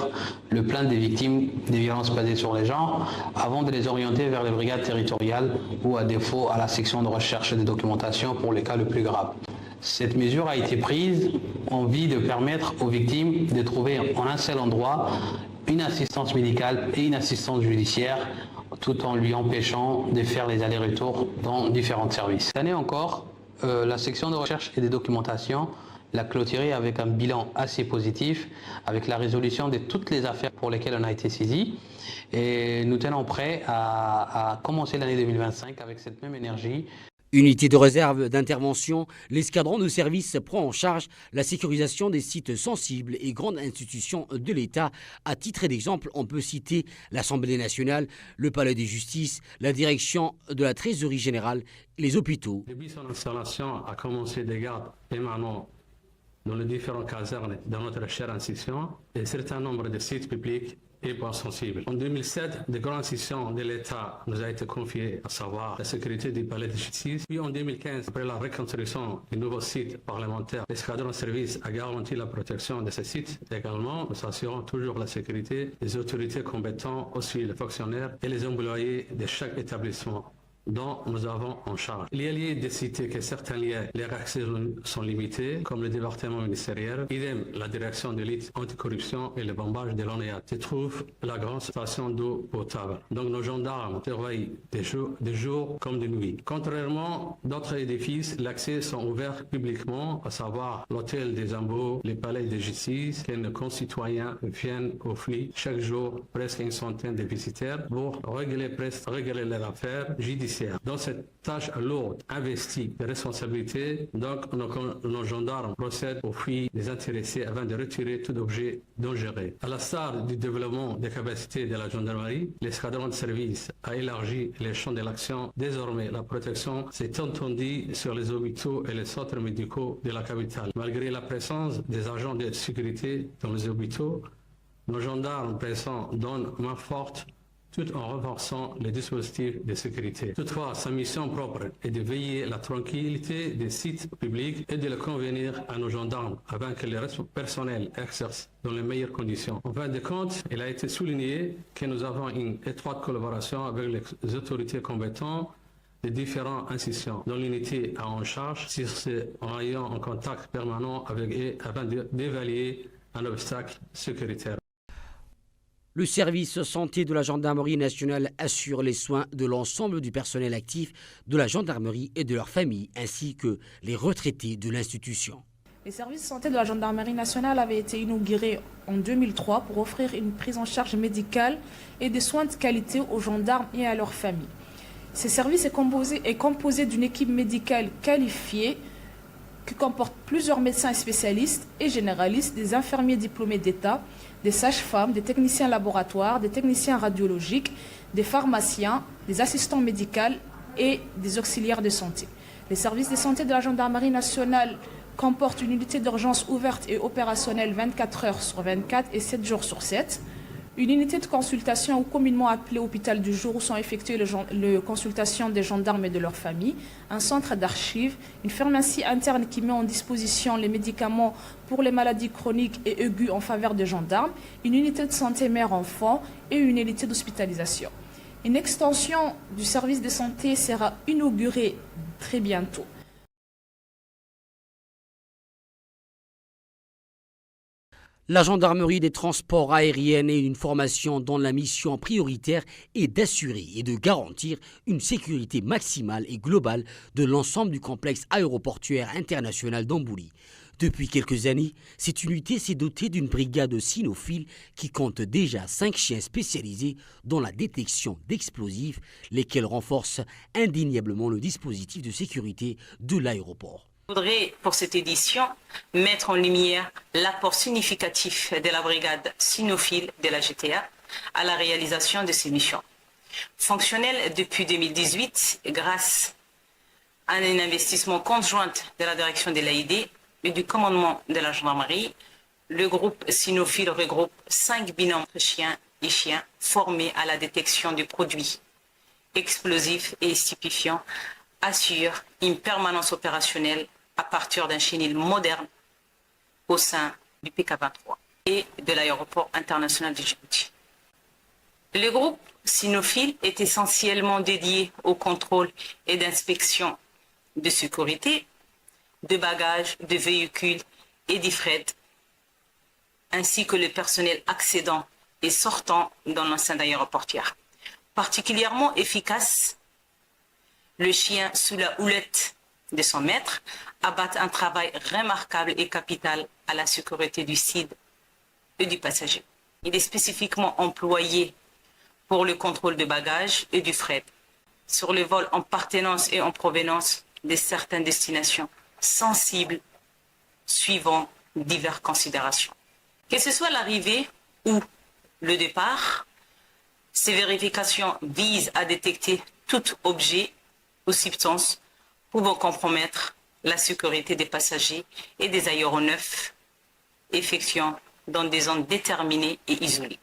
[SPEAKER 10] le plainte des victimes des violences basées sur les genres avant de les orienter vers les brigades territoriales ou à défaut à la section de recherche et de documentation pour les cas les plus graves. Cette mesure a été prise en vue de permettre aux victimes de trouver en un seul endroit une assistance médicale et une assistance judiciaire tout en lui empêchant de faire les allers-retours dans différents services. Cette année encore, la section de recherche et de documentation l'a clôturé avec un bilan assez positif, avec la résolution de toutes les affaires pour lesquelles on a été saisi. Et nous tenons prêts à commencer l'année 2025 avec cette même énergie.
[SPEAKER 1] Unité de réserve d'intervention, l'escadron de service prend en charge la sécurisation des sites sensibles et grandes institutions de l'État. À titre d'exemple, on peut citer l'Assemblée nationale, le Palais de justice, la direction de la Trésorerie générale, les hôpitaux.
[SPEAKER 11] Depuis son installation, a commencé des gardes émanant
[SPEAKER 10] dans les différentes casernes de notre chère institution et un certain nombre de sites publics et points sensibles. En 2007, de grandes institutions de l'État nous a été confiées, à savoir la sécurité du palais de justice. Puis en 2015, après la reconstruction du nouveau site parlementaire, l'escadron de service a garanti la protection de ces sites. Également, nous assurons toujours la sécurité des autorités compétentes, aussi les fonctionnaires et les employés de chaque établissement dont nous avons en charge. Il y a lieu de citer que certains liens, les accès sont limités, comme le département ministériel, idem la direction de lutte anticorruption et le bombage de l'ONEA. Se trouve la grande station d'eau potable. Donc nos gendarmes surveillent de jour comme de nuit. Contrairement à d'autres édifices, l'accès sont ouverts publiquement, à savoir l'hôtel des Ambeaux, les palais de justice, que nos concitoyens viennent offrir chaque jour presque une centaine de visiteurs pour régler leurs affaires judiciaires. Dans cette tâche lourde, investie de responsabilité, donc nos gendarmes procèdent au fouilles des intéressés avant de retirer tout objet dangereux. À l'instar du développement des capacités de la gendarmerie, l'escadron de service a élargi les champs de l'action. Désormais, la protection s'est étendue sur les hôpitaux et les centres médicaux de la capitale. Malgré la présence des agents de sécurité dans les hôpitaux, nos gendarmes présents donnent main forte tout en renforçant les dispositifs de sécurité. Toutefois, sa mission propre est de veiller à la tranquillité des sites publics et de le convenir à nos gendarmes afin que le personnel exerce dans les meilleures conditions. En fin de compte, il a été souligné que nous avons une étroite collaboration avec les autorités compétentes des différentes institutions dont l'unité a en charge sur ce en ayant un contact permanent avec eux afin d'évaluer un obstacle sécuritaire.
[SPEAKER 1] Le service santé de la gendarmerie nationale assure les soins de l'ensemble du personnel actif de la gendarmerie et de leurs familles, ainsi que les retraités de l'institution.
[SPEAKER 11] Les services santé de la gendarmerie nationale avaient été inaugurés en 2003 pour offrir une prise en charge médicale et des soins de qualité aux gendarmes et à leurs familles. Ce service est composé d'une équipe médicale qualifiée qui comporte plusieurs médecins spécialistes et généralistes, des infirmiers diplômés d'État, des sages-femmes, des techniciens laboratoires, des techniciens radiologiques, des pharmaciens, des assistants médicaux et des auxiliaires de santé. Les services de santé de la gendarmerie nationale comportent une unité d'urgence ouverte et opérationnelle 24 heures sur 24 et 7 jours sur 7. Une unité de consultation ou communément appelée hôpital du jour où sont effectuées les consultations des gendarmes et de leurs familles, un centre d'archives, une pharmacie interne qui met en disposition les médicaments pour les maladies chroniques et aiguës en faveur des gendarmes, une unité de santé mère-enfant et une unité d'hospitalisation. Une extension du service de santé sera inaugurée très bientôt.
[SPEAKER 1] La gendarmerie des transports aériens est une formation dont la mission prioritaire est d'assurer et de garantir une sécurité maximale et globale de l'ensemble du complexe aéroportuaire international d'Ambouli. Depuis quelques années, cette unité s'est dotée d'une brigade cynophile qui compte déjà 5 chiens spécialisés dans la détection d'explosifs, lesquels renforcent indéniablement le dispositif de sécurité de l'aéroport.
[SPEAKER 12] Je voudrais, pour cette édition, mettre en lumière l'apport significatif de la brigade cynophile de la GTA à la réalisation de ces missions. Fonctionnelle depuis 2018, grâce à un investissement conjoint de la direction de l'AID et du commandement de la gendarmerie, le groupe cynophile regroupe 5 binômes chiens et chiens formés à la détection de produits explosifs et stupéfiants, assure une permanence opérationnelle à partir d'un chenil moderne au sein du PK23 et de l'aéroport international de Djibouti. Le groupe cynophile est essentiellement dédié au contrôle et d'inspection de sécurité, de bagages, de véhicules et de fret, ainsi que le personnel accédant et sortant dans l'enceinte aéroportuaire. Particulièrement efficace, le chien sous la houlette de son maître abattent un travail remarquable et capital à la sécurité du site et du passager. Il est spécifiquement employé pour le contrôle de bagages et du fret sur les vols en partenance et en provenance de certaines destinations sensibles suivant diverses considérations. Que ce soit l'arrivée ou le départ, ces vérifications visent à détecter tout objet ou substance pouvant compromettre la sécurité des passagers et des aéronefs effectuant dans des zones déterminées et isolées.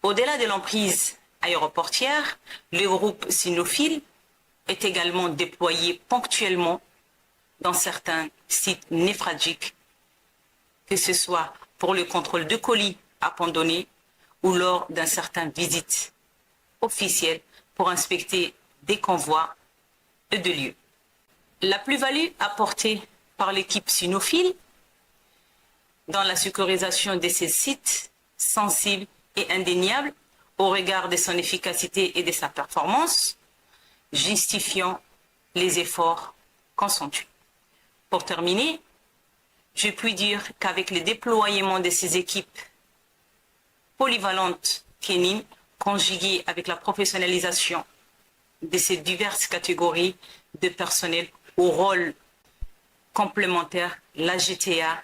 [SPEAKER 12] Au-delà de l'emprise aéroportière, le groupe cynophile est également déployé ponctuellement dans certains sites névralgiques, que ce soit pour le contrôle de colis abandonnés ou lors d'un certain visite officielle pour inspecter des convois et de lieux. La plus-value apportée par l'équipe cynophile dans la sécurisation de ces sites sensibles et indéniables au regard de son efficacité et de sa performance, justifiant les efforts consentis. Pour terminer, je puis dire qu'avec le déploiement de ces équipes polyvalentes canines, conjuguées avec la professionnalisation de ces diverses catégories de personnel au rôle complémentaire, la GTA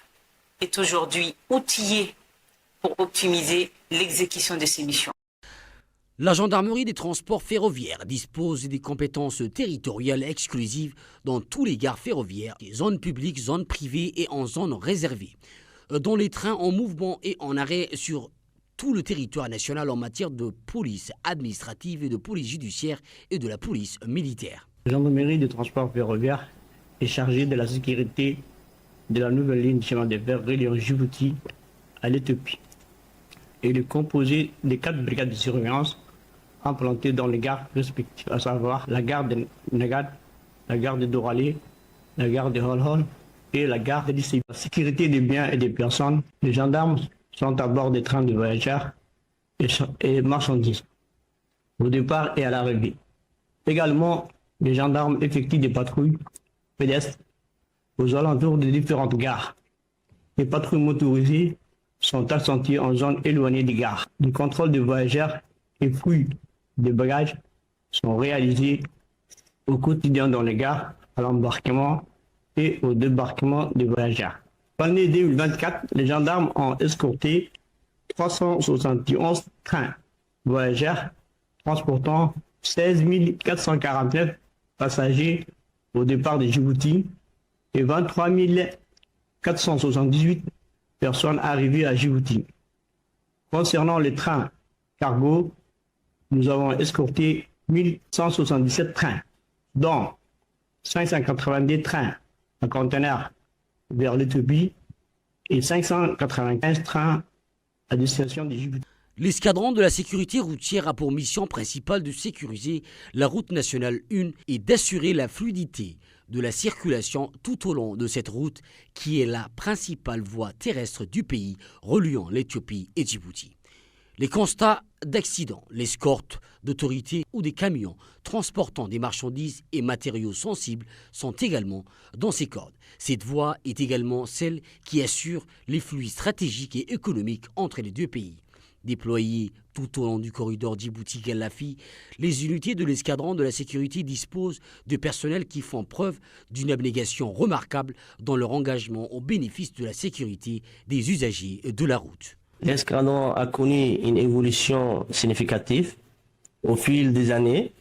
[SPEAKER 12] est aujourd'hui outillée pour optimiser l'exécution de ses missions.
[SPEAKER 1] La gendarmerie des transports ferroviaires dispose des compétences territoriales exclusives dans tous les gares ferroviaires, des zones publiques, zones privées et en zones réservées, dans les trains en mouvement et en arrêt sur tout le territoire national en matière de police administrative et de police judiciaire et de la police militaire.
[SPEAKER 9] La gendarmerie des transports ferroviaires est chargée de la sécurité de la nouvelle ligne de chemin de fer reliant Djibouti à l'Éthiopie. Elle est composée de 4 brigades de surveillance implantées dans les gares respectives, à savoir la gare de Nagad, la gare de Doralé, la gare de Holhol et la gare de Dissé. La sécurité des biens et des personnes, les gendarmes sont à bord des trains de voyageurs et marchandises, au départ et à l'arrivée. Également, les gendarmes effectuent des patrouilles pédestres aux alentours des différentes gares. Les patrouilles motorisées sont assenties en zone éloignée des gares. Les contrôles des voyageurs et fouilles des bagages sont réalisés au quotidien dans les gares, à l'embarquement et au débarquement des voyageurs. L'année 2024, les gendarmes ont escorté 371 trains voyageurs transportant 16 449 passagers au départ de Djibouti et 23 478 personnes arrivées à Djibouti. Concernant les trains cargo, nous avons escorté 1177 trains, dont 582 trains à conteneurs vers l'Éthiopie et 595 trains à destination de Djibouti.
[SPEAKER 1] L'escadron de la sécurité routière a pour mission principale de sécuriser la route nationale 1 et d'assurer la fluidité de la circulation tout au long de cette route qui est la principale voie terrestre du pays reliant l'Éthiopie et Djibouti. Les constats d'accidents, l'escorte d'autorités ou des camions transportant des marchandises et matériaux sensibles sont également dans ces cordes. Cette voie est également celle qui assure les flux stratégiques et économiques entre les deux pays. Déployées tout au long du corridor Djibouti-Gallafi, les unités de l'escadron de la sécurité disposent de personnels qui font preuve d'une abnégation remarquable dans leur engagement au bénéfice de la sécurité des usagers de la route.
[SPEAKER 9] L'escadron a connu une évolution significative au fil des années,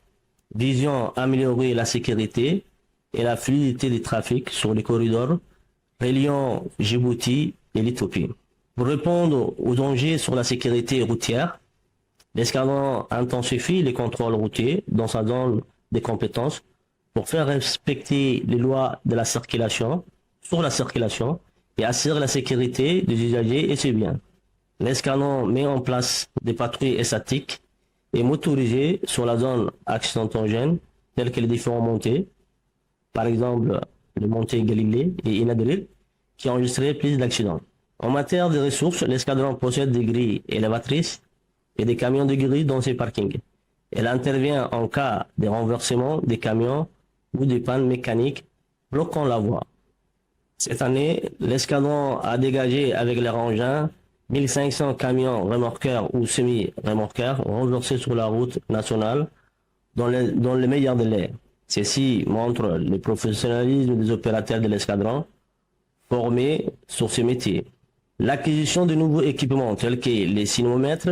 [SPEAKER 9] visant à améliorer la sécurité et la fluidité du trafic sur les corridors reliant Djibouti et l'Éthiopie. Pour répondre aux dangers sur la sécurité routière, l'escadron intensifie les contrôles routiers dans sa zone de compétences pour faire respecter les lois de la circulation, sur la circulation et assurer la sécurité des usagers et ses biens. L'escadron met en place des patrouilles statiques et motorisées sur la zone accidentogène, telles que les différentes montées, par exemple les montées Galilée et Inadril, qui ont enregistré plus d'accidents. En matière de ressources, l'escadron possède des grilles élévatrices et des camions de grilles dans ses parkings. Elle intervient en cas de renversement des camions ou de pannes mécaniques bloquant la voie. Cette année, l'escadron a dégagé avec les engins 1500 camions remorqueurs ou semi-remorqueurs renversés sur la route nationale dans le meilleur délai. Ceci montre le professionnalisme des opérateurs de l'escadron formés sur ce métier. L'acquisition de nouveaux équipements tels que les sismomètres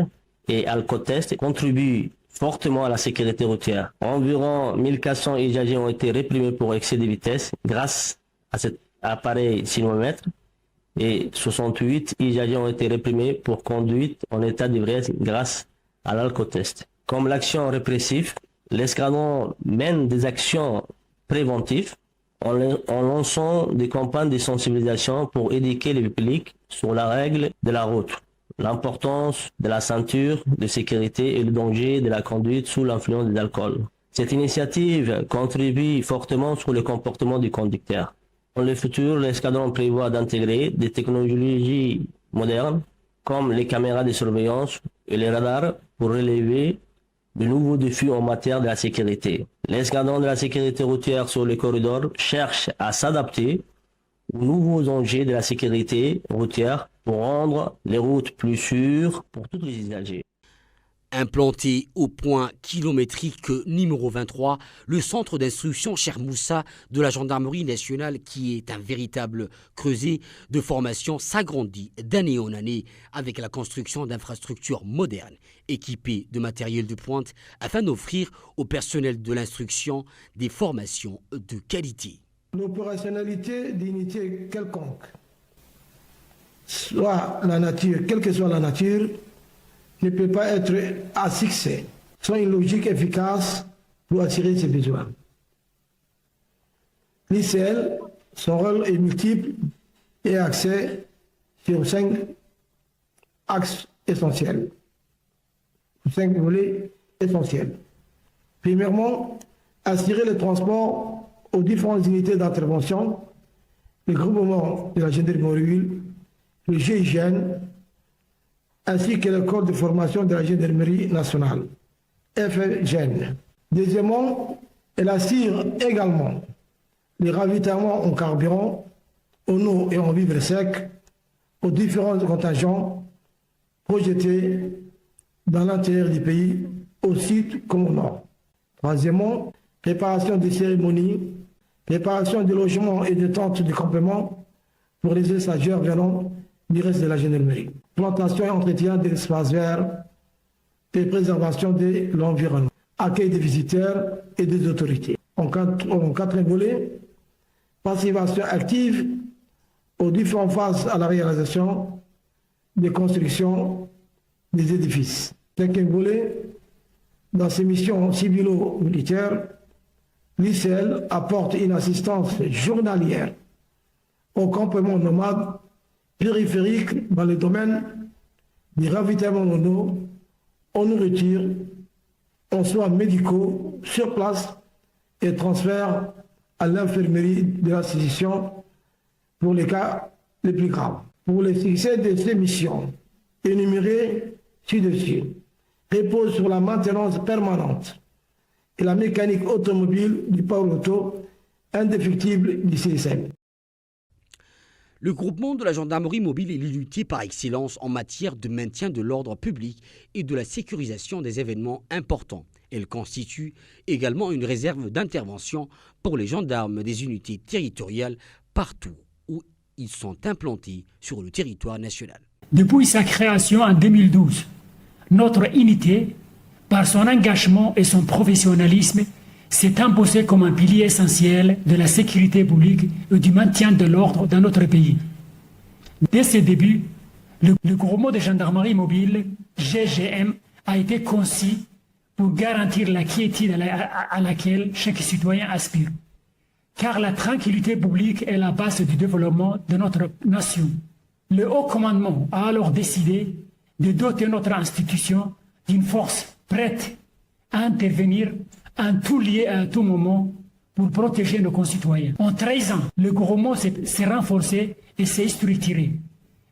[SPEAKER 9] et alcotests contribue fortement à la sécurité routière. Environ 1400 usagers ont été réprimés pour excès de vitesse grâce à cet appareil sismomètre et 68 agents ont été réprimés pour conduite en état d'ivresse grâce à l'alcotest. Comme l'action répressive, l'escadron mène des actions préventives en lançant des campagnes de sensibilisation pour éduquer le public sur la règle de la route, l'importance de la ceinture de sécurité et le danger de la conduite sous l'influence de l'alcool. Cette initiative contribue fortement sur le comportement du conducteur. Dans le futur, l'escadron prévoit d'intégrer des technologies modernes comme les caméras de surveillance et les radars pour relever de nouveaux défis en matière de la sécurité. L'escadron de la sécurité routière sur les corridors cherche à s'adapter aux nouveaux enjeux de la sécurité routière pour rendre les routes plus sûres pour tous les usagers.
[SPEAKER 1] Implanté au point kilométrique numéro 23, le centre d'instruction Cheikh Moussa de la gendarmerie nationale, qui est un véritable creuset de formation, s'agrandit d'année en année avec la construction d'infrastructures modernes, équipées de matériel de pointe, afin d'offrir au personnel de l'instruction des formations de qualité.
[SPEAKER 13] L'opérationnalité d'unité quelconque, soit la nature, quelle que soit la nature, ne peut pas être à succès sans une logique efficace pour attirer ses besoins. L'ICL, son rôle est multiple et axé sur 5 axes essentiels, 5 volets essentiels. Premièrement, assurer le transport aux différentes unités d'intervention, le groupement de la gendarmerie mobile, le GIGN, ainsi que le corps de formation de la gendarmerie nationale, FGN. Deuxièmement, elle assure également les ravitaillements en carburant, en eau et en vivres secs aux différents contingents projetés dans l'intérieur du pays, au sud comme au nord. Troisièmement, préparation des cérémonies, préparation des logements et des tentes de campement pour les stagiaires venant du reste de la gendarmerie. Plantation et entretien des espaces verts et préservation de l'environnement. Accueil des visiteurs et des autorités. En quatrième volet, participation active aux différentes phases à la réalisation des constructions des édifices. Cinquième volet, dans ces missions civilo-militaires, l'ICL apporte une assistance journalière au campement nomade périphérique dans le domaine du ravitaillement en eau, en nourriture, en soins médicaux sur place et transfert à l'infirmerie de l'institution pour les cas les plus graves. Pour le succès de ces missions énumérées ci-dessus, repose sur la maintenance permanente et la mécanique automobile du power auto indéfectible du CSM.
[SPEAKER 1] Le groupement de la gendarmerie mobile est l'unité par excellence en matière de maintien de l'ordre public et de la sécurisation des événements importants. Elle constitue également une réserve d'intervention pour les gendarmes des unités territoriales partout où ils sont implantés sur le territoire national.
[SPEAKER 14] Depuis sa création en 2012, notre unité, par son engagement et son professionnalisme, s'est imposée comme un pilier essentiel de la sécurité publique et du maintien de l'ordre dans notre pays. Dès ses débuts, le groupement de gendarmerie mobile, GGM, a été conçu pour garantir la quiétude à laquelle chaque citoyen aspire. Car la tranquillité publique est la base du développement de notre nation. Le haut commandement a alors décidé de doter notre institution d'une force prête à intervenir en tout lieu et à tout moment pour protéger nos concitoyens. En 13 ans, le groupement s'est renforcé et s'est structuré.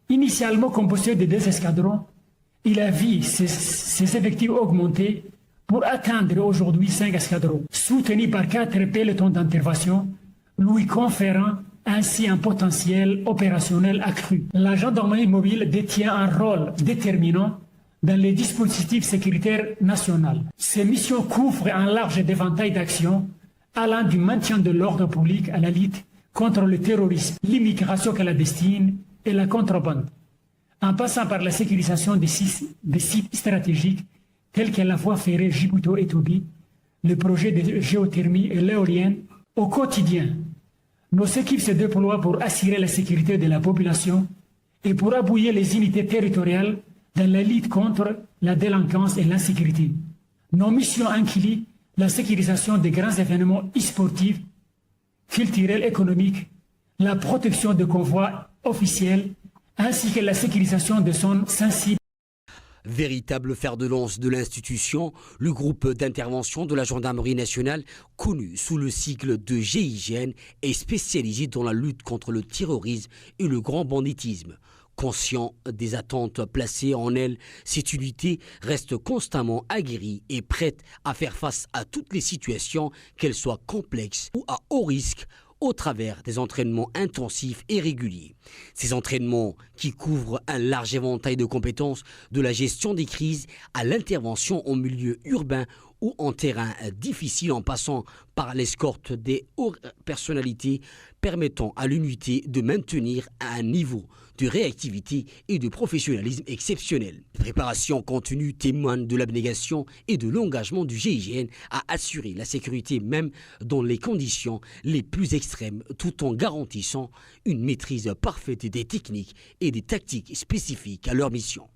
[SPEAKER 14] Initialement composé de 2 escadrons, il a vu ses effectifs augmenter pour atteindre aujourd'hui 5 escadrons, soutenus par 4 pelotons d'intervention, lui conférant ainsi un potentiel opérationnel accru. La gendarmerie mobile détient un rôle déterminant dans les dispositifs sécuritaires nationaux. Ces missions couvrent un large éventail d'actions allant du maintien de l'ordre public à la lutte contre le terrorisme, l'immigration clandestine et la contrebande, en passant par la sécurisation des sites stratégiques tels que la voie ferrée Djibouti et Tobi, le projet de géothermie et l'éolienne. Au quotidien, Nos équipes se déploient pour assurer la sécurité de la population et pour appuyer les unités territoriales dans la lutte contre la délinquance et l'insécurité. Nos missions incluent la sécurisation des grands événements sportifs, culturels, économiques, la protection de convois officiels, ainsi que la sécurisation de zones sensibles.
[SPEAKER 1] Véritable fer de lance de l'institution, le groupe d'intervention de la gendarmerie nationale, connu sous le sigle de GIGN, est spécialisé dans la lutte contre le terrorisme et le grand banditisme. Conscient des attentes placées en elle, cette unité reste constamment aguerrie et prête à faire face à toutes les situations, qu'elles soient complexes ou à haut risque, au travers des entraînements intensifs et réguliers. Ces entraînements qui couvrent un large éventail de compétences, de la gestion des crises à l'intervention en milieu urbain ou en terrain difficile, en passant par l'escorte des hautes personnalités, permettant à l'unité de maintenir un niveau de réactivité et de professionnalisme exceptionnel. La préparation continue témoigne de l'abnégation et de l'engagement du GIGN à assurer la sécurité même dans les conditions les plus extrêmes, tout en garantissant une maîtrise parfaite des techniques et des tactiques spécifiques à leur mission.